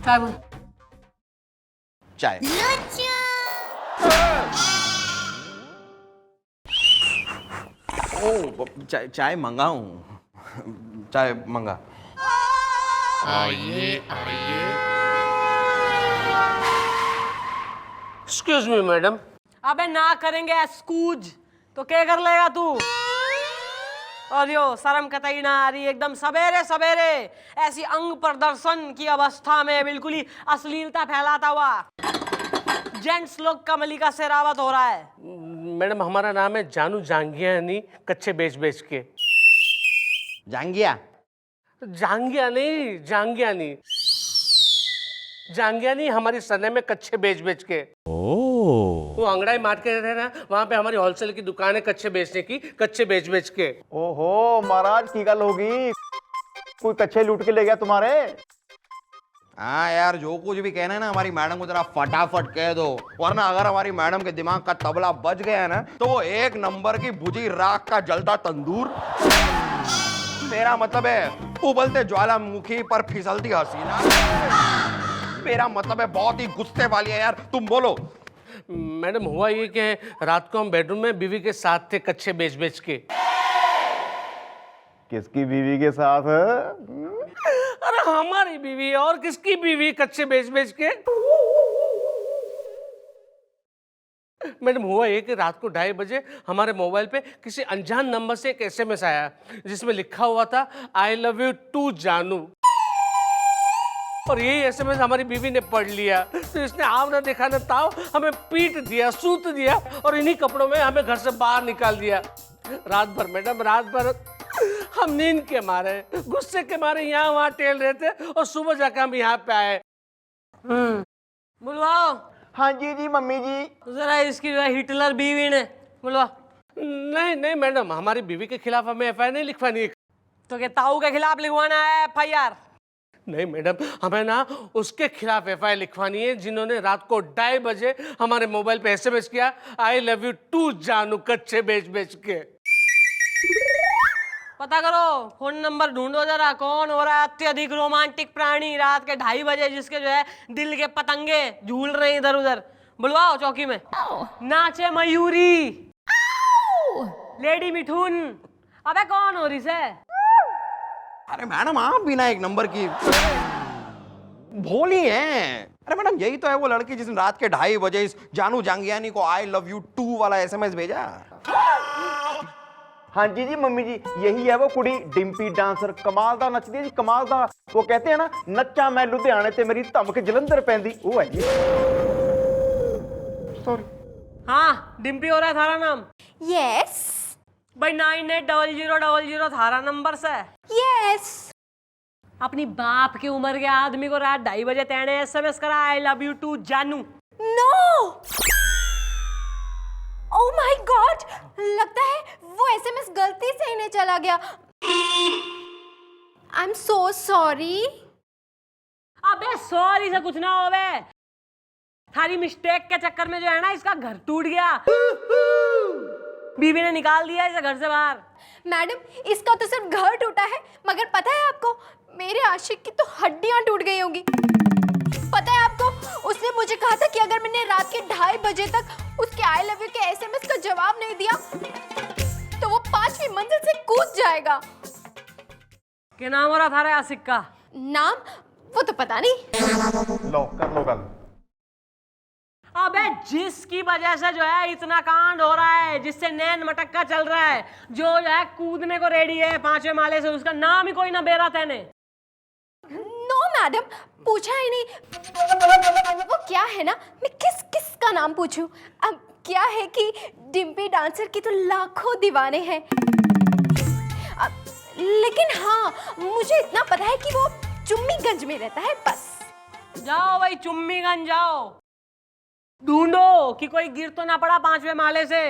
काय बोल चाय ओ चाय चाय मंगाऊं चाय मंगा एक्सक्यूज मी मैडम। अबे ना करेंगे स्कूज तो क्या कर लेगा तू? और यो शर्म कतई ना आ रही, एकदम सवेरे सवेरे ऐसी अंग प्रदर्शन की अवस्था में बिल्कुल ही अश्लीलता फैलाता हुआ जेंट्स लोग का मलिका शेरावत हो रहा है। मैडम हमारा नाम है जानू जांगियानी, कच्चे बेच बेच के। जांगिया जांगिया नहीं, जांगियानी। जांगियानी हमारी सरनेम में कच्चे बेच बेच के। वो अंगड़ाई मार के रहे ना, वहाँ पे हमारी होलसेल की दुकान है कच्चे बेचने की, कच्चे बेच बेच के। ओहो महाराज की गल होगी, कोई कच्चे लूट के ले गया तुम्हारे। हाँ यार, जो कुछ भी कहना है ना हमारी मैडम को जरा फटाफट कह दो, वरना अगर हमारी मैडम के दिमाग का तबला बज गया है ना तो वो एक नंबर की बुझी राख का जलता तंदूर। मेरा मतलब है उबलते ज्वालामुखी पर फिसलती हसीना। मेरा मतलब है बहुत ही गुस्से वाली है यार। तुम बोलो। मैडम हुआ ये कि रात को हम बेडरूम में बीवी के साथ थे कच्चे बेच बेच के। किसकी बीवी के साथ है? अरे हमारी बीवी है, और किसकी बीवी कच्चे बेच बेच के। मैडम हुआ ये कि रात को 2:30 बजे हमारे मोबाइल पे किसी अनजान नंबर से एक एसएमएस आया जिसमें लिखा हुआ था आई लव यू टू जानू। और यही एसएमएस हमारी बीवी ने पढ़ लिया तो इसने आव ना देखा ना ताव हमें पीट दिया, सूत दिया और इन्हीं कपड़ों में हमें घर से बाहर निकाल दिया। रात भर मैडम, रात भर हम नींद के मारे, गुस्से के मारे यहाँ वहाँ टेल रहे थे और सुबह जाकर हम यहाँ पे आए। बुलवाओ। हाँ जी मम्मी जी। जरा इसकी जो है हिटलर बीवी ने बुलवा। नहीं नहीं मैडम, हमारी बीवी के खिलाफ हमें एफआईआर नहीं लिखवानी है। तो क्या ताऊ के खिलाफ लिखवाना है एफआईआर? नहीं मैडम, हमें ना उसके खिलाफ एफआईआर लिखवानी है जिन्होंने रात को 2:30 बजे हमारे मोबाइल पे एसएमएस किया आई लव यू टू जानू कच्चे बेच बेच के। पता करो, फोन नंबर ढूंढो जरा, कौन हो रहा है अत्यधिक रोमांटिक प्राणी रात के 2:30 बजे जिसके जो है दिल के पतंगे झूल रहे हैं इधर उधर। बुलवाओ चौकी में। नाचे मयूरी, लेडी मिठुन। अबे कौन हो रही से? अरे मैडम आप भी ना एक नंबर की भोली हैं। अरे मैडम यही तो है वो लड़की जिसने रात के 2:30 बजे इस जानू जांगियानी को आई लव यू टू वाला एसएमएस भेजा। हाँ जी मम्मी जी, यही है वो कुड़ी डिम्पी डांसर, कमाल दा नचदी जी, कमाल दा। वो कहते हैं ना नच्चा मैं लुधियाने ते मेरी धमक जलंधर पैंदी, वो है जी। सॉरी। हाँ डिम्पी हो रहा है थारा नाम? यस। भाई 980000 थारा नंबर से? यस। अपनी बाप की उम्र के आदमी को रात 2:30 बजे तेने एसएमएस करा आई लव यू टू जानू? नो। ओह माय गॉड, लगता है वो एसएमएस गलती से ही नहीं चला गया। I am so sorry. अबे सॉरी से कुछ ना होवे, थारी मिस्टेक के चक्कर में जो है ना इसका घर टूट गया। बीवी ने निकाल दिया इसे घर से बाहर। मैडम इसका तो सिर्फ घर टूटा है, मगर पता है आपको मेरे आशिक की तो हड्डियां टूट गई होंगी। पता है आपको, उसने मुझे कहा था कि अगर मैंने रात के 2:30 बजे तक उसके आई लव यू के एसएमएस का जवाब नहीं दिया तो वो 5वीं मंजिल से कूद जाएगा। क्या नाम हो रहा थारे आशिक का? नाम वो तो पता नहीं। लो कर लो गल। अबे जिसकी वजह से जो है इतना कांड हो रहा है, जिससे नैन मटक्का चल रहा है, जो है कूदने को रेडी है 5वें माले से, उसका नाम ही कोई ना बेरा तेने। नो मैडम, पूछा ही नहीं। वो क्या है ना, मैं किस का नाम पूछूं? अब क्या है कि डिम्पी डांसर की तो लाखों दीवाने हैं, लेकिन हाँ मुझे इतना पता है कि वो चुम्मीगंज में रहता है बस। जाओ भाई चुम्मीगंज जाओ, ढूंढो कि कोई गिर तो ना पड़ा 5वें माले से।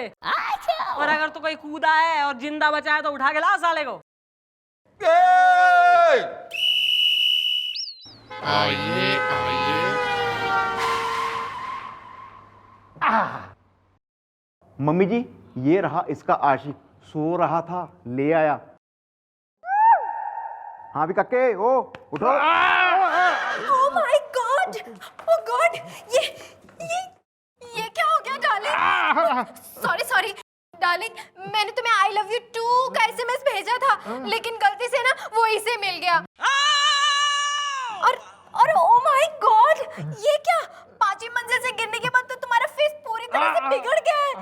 और अगर तो कोई कूदा है और जिंदा बचा है तो उठा के ला साले को। मम्मी जी ये रहा इसका आशिक, सो रहा था, ले आया। हाँ भी काके, ओ उठो। ओह माय गॉड, ओह गॉड, ये क्या हो गया डार्लिंग? सॉरी डार्लिंग, मैंने तुम्हें आई लव यू टू का एसएमएस भेजा था, लेकिन गलती से ना वो इसे मिल गया। और ओह माय गॉड, ये क्या? 5वीं मंजिल से गिरने के बाद तो तुम्हारा फेस पूरी तरह से बिगड़ गया है।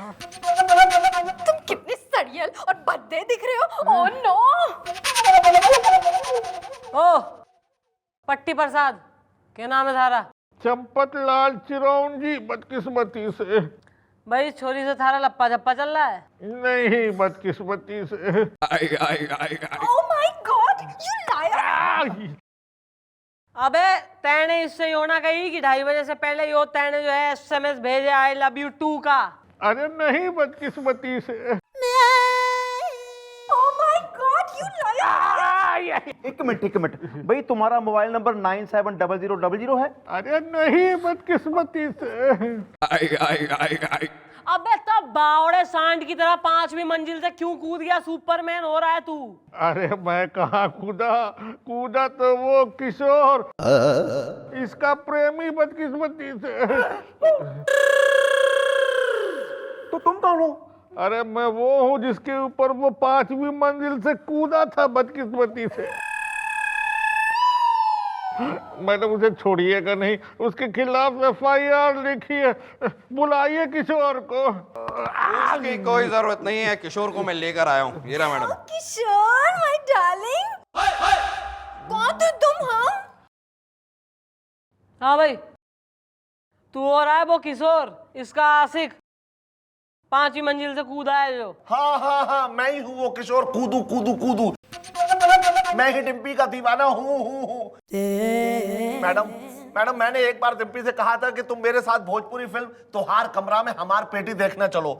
तुम कितने सड़ियल और भद्दे दिख रहे हो। Oh no. ओ पट्टी प्रसाद, क्या नाम है थारा? चंपत लाल चिरौंजी, बदकिस्मती से। भाई छोरी से थारा लप्पा झप्पा चल रहा है? नहीं, बदकिस्मती से। Oh my God, you liar. अबे तैने इससे ही होना कही कि 2:30 बजे से पहले यो तैने जो है एसएमएस भेजे आई लव यू टू का। अरे नहीं, बदकिस्मती से। Oh my God, you liar. एक मिनट भाई, तुम्हारा मोबाइल नंबर 970000 है? अरे नहीं, बदकिस्मती से। अबे तब बावड़े सांड की तरह 5वीं मंजिल से क्यों कूद गया? सुपरमैन हो रहा है तू। अरे मैं कहाँ कूदा तो वो किशोर, इसका प्रेमी, बदकिस्मती से। तो तुम कौन हो? अरे मैं वो हूँ जिसके ऊपर वो 5वीं मंजिल से कूदा था, बदकिस्मती से। मैडम उसे छोड़िएगा नहीं, उसके खिलाफ FIR लिखिए, बुलाइए किशोर को। उसकी कोई जरूरत नहीं है, किशोर को मैं लेकर आया हूँ। ये रहा मैडम। किशोर माय डार्लिंग, कौन थे तुम? हाँ भाई, तू हो रहा है वो किशोर, इसका आशिक, 5वीं मंजिल से कूदा है जो। हाँ, मैं ही हूँ वो किशोर, कूदू। मैं ही डिम्पी का दीवाना हूँ। मैडम मैंने एक बार डिम्पी से कहा था कि तुम मेरे साथ भोजपुरी फिल्म तोहार कमरा में हमार पेटी देखने चलो,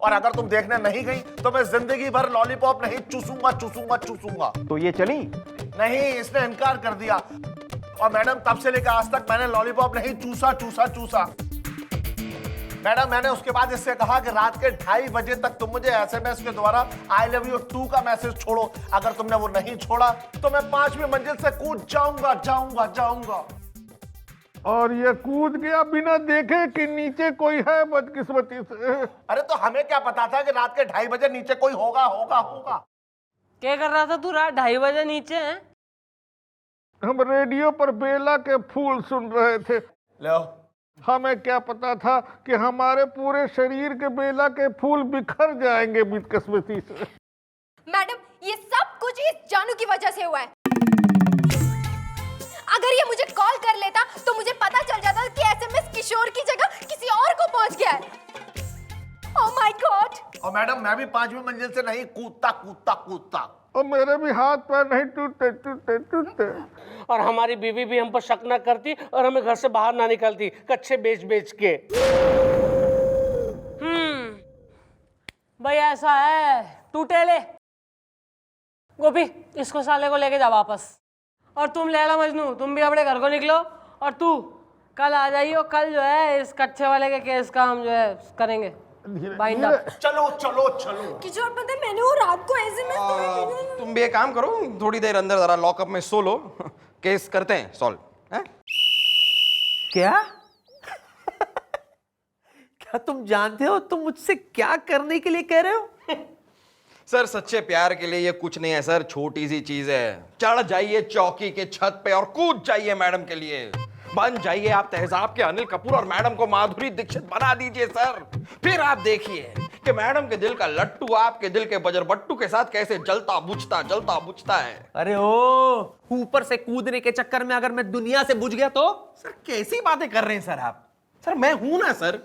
और अगर तुम देखने नहीं गई तो मैं जिंदगी भर लॉलीपॉप नहीं चूसूंगा। तो ये चली? नहीं, इसने इनकार कर दिया। और मैडम तब से लेकर आज तक मैंने लॉलीपॉप नहीं चूसा। मैडम मैंने उसके बाद इससे कहा कि रात के 2:30 बजे तक तुम मुझे एसएमएस के द्वारा आई लव यू टू का मैसेज छोड़ो। अगर तुमने वो नहीं छोड़ा तो मैं 5वीं मंजिल से कूद जाऊंगा। और ये कूद गया बिना देखे कि नीचे कोई है, बदकिस्मती से। अरे तो हमें क्या पता था कि रात के 2:30 बजे नीचे कोई होगा। क्या कर रहा था तू रात 2:30 बजे नीचे है? हम रेडियो पर बेला के फूल सुन रहे थे। लो, हमें क्या पता था कि हमारे पूरे शरीर के बेला के फूल बिखर जाएंगे, बदकिस्मती से। मैडम ये सब कुछ इस जानू की वजह से हुआ है। अगर ये मुझे कॉल कर लेता तो मुझे पता चल जाता कि एसएमएस किशोर की जगह किसी और को पहुंच गया है। ओह माय गॉड। और मैडम मैं भी 5वीं मंजिल से नहीं कूदता। और मेरे भी हाथ पैर नहीं टूटते। और हमारी बीवी भी हम पर शक ना करती और हमें घर से बाहर ना निकलती कच्चे बेच के। भाई ऐसा है, टूटे ले गोपी, इसको साले को लेके जा वापस। और तुम लैला मजनू, तुम भी अपने घर को निकलो। और तू कल आ जाइयो, कल जो है इस कच्चे वाले के केस का हम जो है करेंगे बाइंड अप। चलो। किशोर पता है मैंने वो रात को एसएमएस तुम भी एक काम करो, थोड़ी देर अंदर जरा लॉकअप में सो लो, केस करते हैं सॉल्व। क्या? क्या तुम जानते हो तुम मुझसे क्या करने के लिए कह रहे हो? सर सच्चे प्यार के लिए ये कुछ नहीं है सर, छोटी सी चीज है। चढ़ जाइए चौकी के छत पे और कूद जाइए मैडम के लिए। बन जाइए आप तेजाब के अनिल कपूर और मैडम को माधुरी दीक्षित बना दीजिए सर। फिर आप देखिए कि मैडम के दिल का लट्टू आपके दिल के बजरबट्टू के साथ कैसे जलता बुझता है। अरे ओ, ऊपर से कूदने के चक्कर में अगर मैं दुनिया से बुझ गया तो? सर कैसी बातें कर रहे हैं सर आप? सर मैं हूं ना सर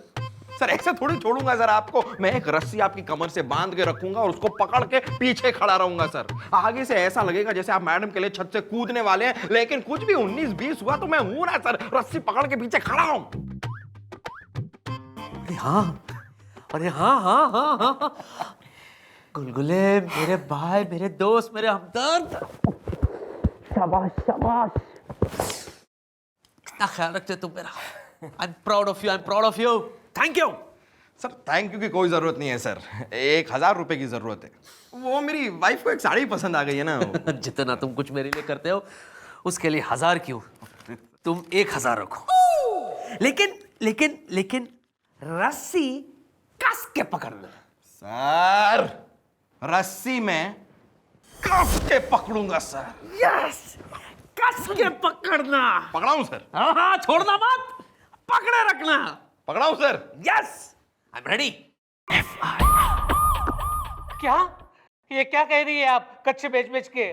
ऐसे थोड़ी छोड़ूंगा सर आपको। मैं एक रस्सी आपकी कमर से बांध के रखूंगा और उसको पकड़ के पीछे खड़ा रहूंगा सर। आगे से ऐसा लगेगा जैसे आप मैडम के लिए छत से कूदने वाले हैं, लेकिन कुछ भी 19-20 हुआ तो मैं हूं ना सर, रस्सी पकड़ के पीछे खड़ा हूं। अरे हाँ। गुलगुले, मेरे भाई, मेरे दोस्त, मेरे हमदर्द, शाबाश। कितना ख्याल रखते तुम मेरा। I'm proud of you. Thank you. Sir thank you की कोई जरूरत नहीं है सर, 1000 रुपए की जरूरत है। वो मेरी वाइफ को एक साड़ी पसंद आ गई है ना। जितना तुम कुछ मेरे लिए करते हो उसके लिए 1000 क्यों, तुम 1000 रखो। लेकिन लेकिन लेकिन रस्सी कस के पकड़ना। सर रस्सी में कस के पकड़ूंगा सर। यस, कस के पकड़ना। पकड़ाऊं सर? हाँ, छोड़ना मत, पकड़े रखना। पकड़ाऊं sir? Yes, I am ready. क्या ये क्या कह रही है आप कच्चे बेच बेच के?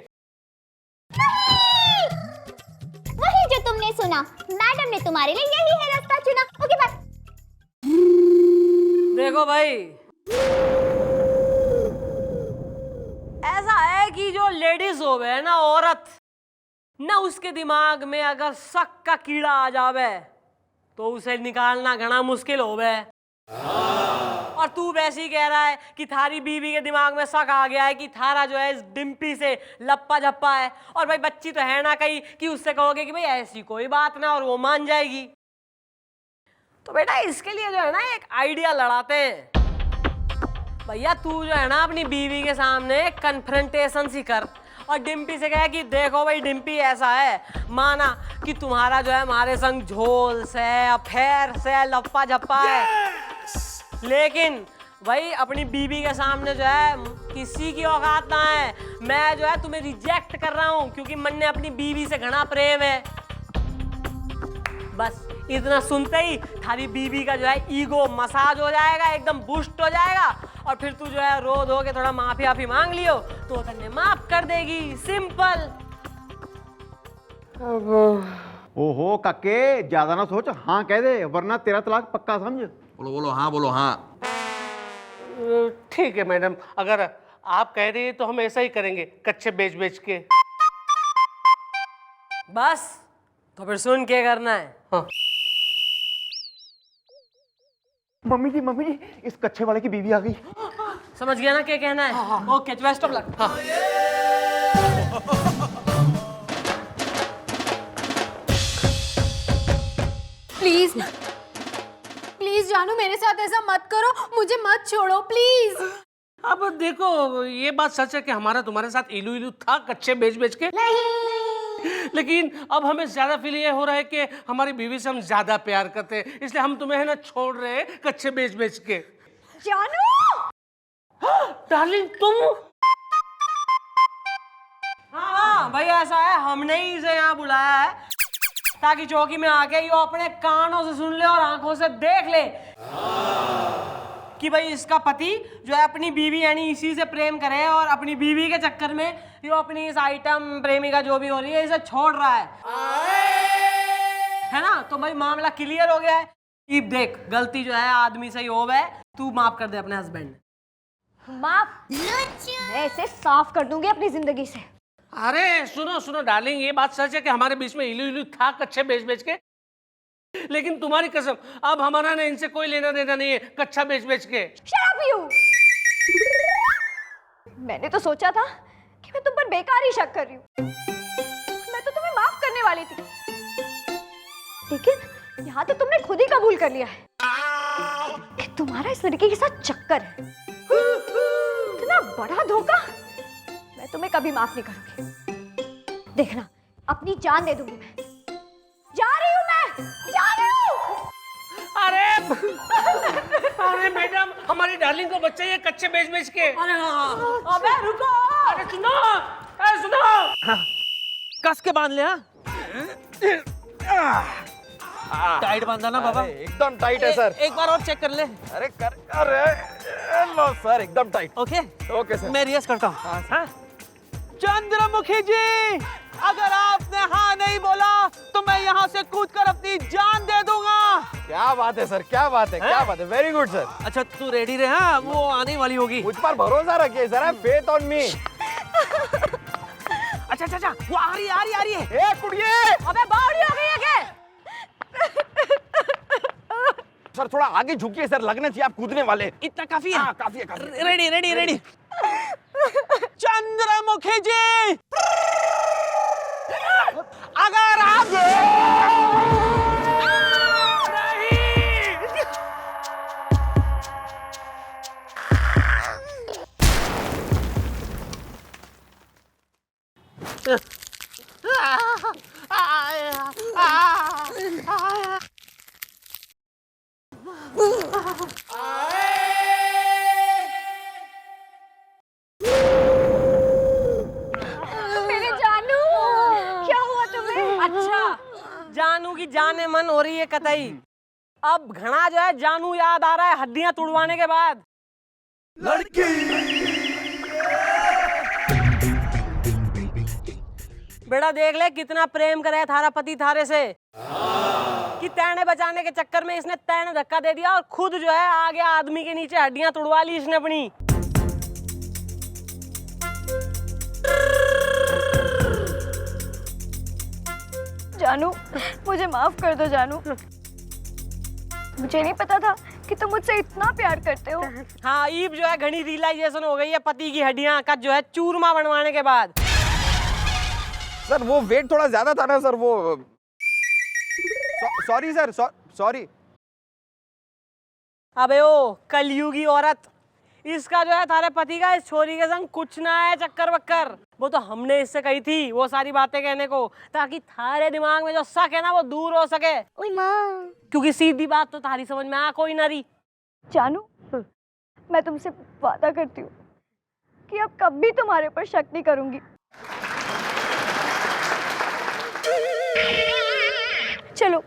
वही जो तुमने सुना, मैडम ने तुम्हारे लिए यही है रास्ता चुना। Okay bye. देखो भाई, ऐसा है कि जो लेडीज होवे है ना, औरत ना, उसके दिमाग में अगर शक का कीड़ा आ जावे तो उसे निकालना घना मुश्किल होवे। और तू वैसे ही कह रहा है कि थारी बीवी के दिमाग में शक आ गया है कि थारा जो है इस डिम्पी से लप्पा झप्पा है। और भाई बच्ची तो है ना कहीं कि उससे कहोगे कि भाई ऐसी कोई बात ना, और वो मान जाएगी। तो बेटा इसके लिए जो है ना एक आइडिया लड़ाते हैं। भैया तू जो है ना अपनी बीवी के सामने कन्फ्रंटेशन सी कर और डिम्पी से कहे कि देखो भाई डिम्पी ऐसा है, माना कि तुम्हारा जो है हमारे संग झोल से, अफेयर से, लप्पा झप्पा है, लेकिन भाई अपनी बीवी के सामने जो है किसी की औकात ना है। मैं जो है तुम्हें रिजेक्ट कर रहा हूं क्योंकि मन ने अपनी बीवी से घना प्रेम है। बस इतना सुनते ही थारी बीवी का जो है ईगो मसाज हो जाएगा, एकदम बूस्ट हो जाएगा, और फिर तू जो है रो धो के थोड़ा माफी आफी मांग लियो तो तन्ने माफ कर देगी। सिंपल। ओहो काके, ज्यादा ना सोच, हाँ कह दे, वरना तेरा तलाक पक्का समझ। बोलो बोलो हाँ, बोलो हाँ। ठीक है मैडम, अगर आप कह रही है तो हम ऐसा ही करेंगे, कच्चे बेच बेच के। बस तो फिर सुन के करना है। हाँ। मम्मी जी इस कच्चे वाले की बीवी आ गई। समझ गया ना क्या कहना है? Okay, best of luck. Please please जानू, मेरे साथ ऐसा मत करो, मुझे मत छोड़ो प्लीज। अब देखो ये बात सच है कि हमारा तुम्हारे साथ इलू इलू था कच्चे बेच बेच के, लेकिन अब हमें ज्यादा फील ये हो रहा है कि हमारी बीवी से हम ज्यादा प्यार करते हैं, इसलिए हम तुम्हें है ना छोड़ रहे हैं कच्चे बेच बेच के। जानू डार्लिंग तुम? हाँ भाई ऐसा है, हमने ही इसे यहाँ बुलाया है ताकि चौकी में आके ये अपने कानों से सुन ले और आंखों से देख ले कि भाई इसका पति जो है अपनी बीवी यानी इसी से प्रेम करे और अपनी बीवी के चक्कर में ये अपनी इस आइटम प्रेमिका जो भी हो रही है इसे छोड़ रहा है ना। तो भाई मामला क्लियर हो गया है कि देख गलती जो है आदमी से ही हो गए, तू माफ कर दे अपने हस्बैंड। माफ? मैं इसे साफ कर दूंगी अपनी जिंदगी से। अरे सुनो सुनो डार्लिंग, ये बात सच है कि हमारे बीच में इलू इलू था कच्चे बेच बेच के, लेकिन तुम्हारी कसम अब हमारा ना इनसे कोई लेना देना नहीं है कच्चा बेच बेच के। Shut up you! मैंने तो सोचा था कि मैं तुम पर बेकार ही शक कर रही हूँ, मैं तो तुम्हें माफ करने वाली थी, लेकिन यहाँ तो तुमने खुद ही कबूल कर लिया है कि तुम्हारा इस लड़के के साथ चक्कर है। इतना बड़ा धोखा मैं तुम्हें कभी माफ नहीं करूंगी। देखना, अपनी जान दे दूंगी मैं। जा रही हूँ मैं, जा रही हूँ। अरे मैडम, हमारी डार्लिंग को बच्चा ये कच्चे बेच बेच के। अरे हाँ, अबे रुको। अरे सुनो कस के बांध ले। टाइट बांधा ना बाबा? एकदम टाइट है सर। एक बार और चेक कर ले। अरे लो सर, एकदम टाइट। Okay okay sir. मैं रियाज करता हूँ। हाँ? चंद्रमुखी जी, अगर आपने हाँ नहीं बोला तो मैं यहाँ से कूदकर अपनी जान दे दूंगा। क्या बात है सर, क्या बात है, क्या बात है, वेरी गुड सर। अच्छा तू रेडी रहे, हाँ वो आने वाली होगी। मुझ पर भरोसा रखिए sir, have faith on me. अच्छा अच्छा अच्छा, वो आ रही है। ए कुड़िए, अबे बावड़ी हो गई है क्या? सर थोड़ा आगे झुकिए सर, लगना चाहिए आप कूदने वाले। इतना काफी है? हाँ काफी है, काफी है। रेडी। चंद्रमुखी जी, अगर आप मेरे जानू, क्या हुआ तुम्हें? अच्छा, जानू की जाने मन हो रही है कतई। अब घना जो है जानू याद आ रहा है हड्डियां तुड़वाने के बाद। बेटा देख ले कितना प्रेम करे थारा पति थारे से कि तैने बचाने के चक्कर में इसने तैने धक्का दे दिया और खुद जो है आ गया आदमी के नीचे, हड्डियां तुड़वा ली इसने अपनी। जानू, मुझे माफ कर दो जानू। मुझे नहीं पता था कि तुम मुझसे इतना प्यार करते हो। हाँ, ईब जो है घनी रियलाइजेशन हो गई है पति की हड्डियां का जो है चूरमा बनवाने के बाद। सर वो वेट थोड़ा ज्यादा था ना सर, वो सॉरी सर, सॉरी। अबे ओ कलयुगी औरत, इसका जो है थारे पति का इस छोरी के संग कुछ ना है चक्कर वक्कर। वो तो हमने इससे कही थी वो सारी बातें कहने को, ताकि थारे दिमाग में जो शक है ना वो दूर हो सके। क्योंकि सीधी बात तो थारी समझ में आ कोई ना रही। जानू, मैं तुमसे वादा करती हूँ कि अब कभी तुम्हारे ऊपर शक नहीं करूंगी। चलो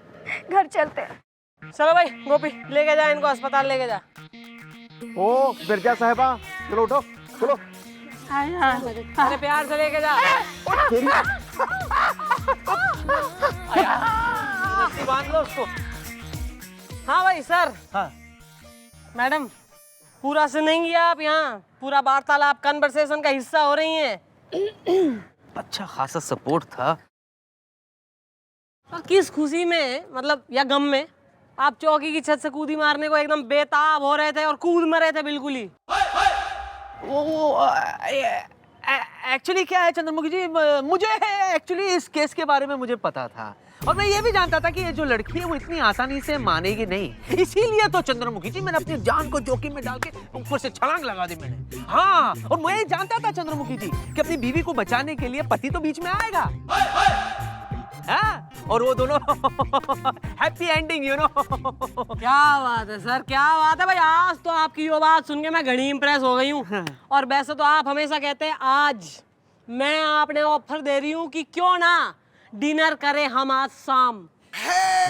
घर चलते हैं। चलो भाई गोपी, लेके जा इनको अस्पताल, लेके जा। ओ बिरजा साहिबा, चलो उठो, चलो। अरे प्यार से लेके जा। रस्सी बांध लो उसको। हाँ भाई सर। हाँ। मैडम, पूरा सुनेंगी आप? यहाँ पूरा वार्तालाप कन्वर्सेशन का हिस्सा हो रही हैं। अच्छा खासा सपोर्ट था। और किस खुशी में, मतलब या गम में, आप चौकी की छत से कूदी मारने को एकदम बेताब हो रहे थे और कूद मरे थे बिल्कुल ही। वो एक्चुअली क्या है चंद्रमुखी जी, मुझे एक्चुअली इस केस के बारे में मुझे पता था और मैं ये भी जानता था कि ये जो लड़की है वो इतनी आसानी से मानेगी नहीं। इसीलिए तो चंद्रमुखी जी मैंने अपनी जान को जोखिम में डाल के ऊपर से छलांग लगा दी मैंने। हाँ, और मैं ये जानता था चंद्रमुखी जी कि अपनी बीवी को बचाने के लिए पति तो बीच में आएगा। हाँ, और वो दोनों हैप्पी एंडिंग, यू नो। क्या बात है सर, क्या बात है भाई। आज तो आपकी ये बात सुन के मैं घनी इंप्रेस हो गई हूँ। और वैसे तो आप हमेशा कहते हैं, आज मैं आपने ऑफर दे रही हूँ कि क्यों ना डिनर करें हम आज शाम।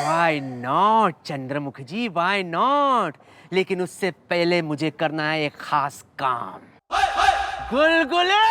Why not Chandramukhi ji, why not? लेकिन उससे पहले मुझे करना है एक खास काम। गुलगुले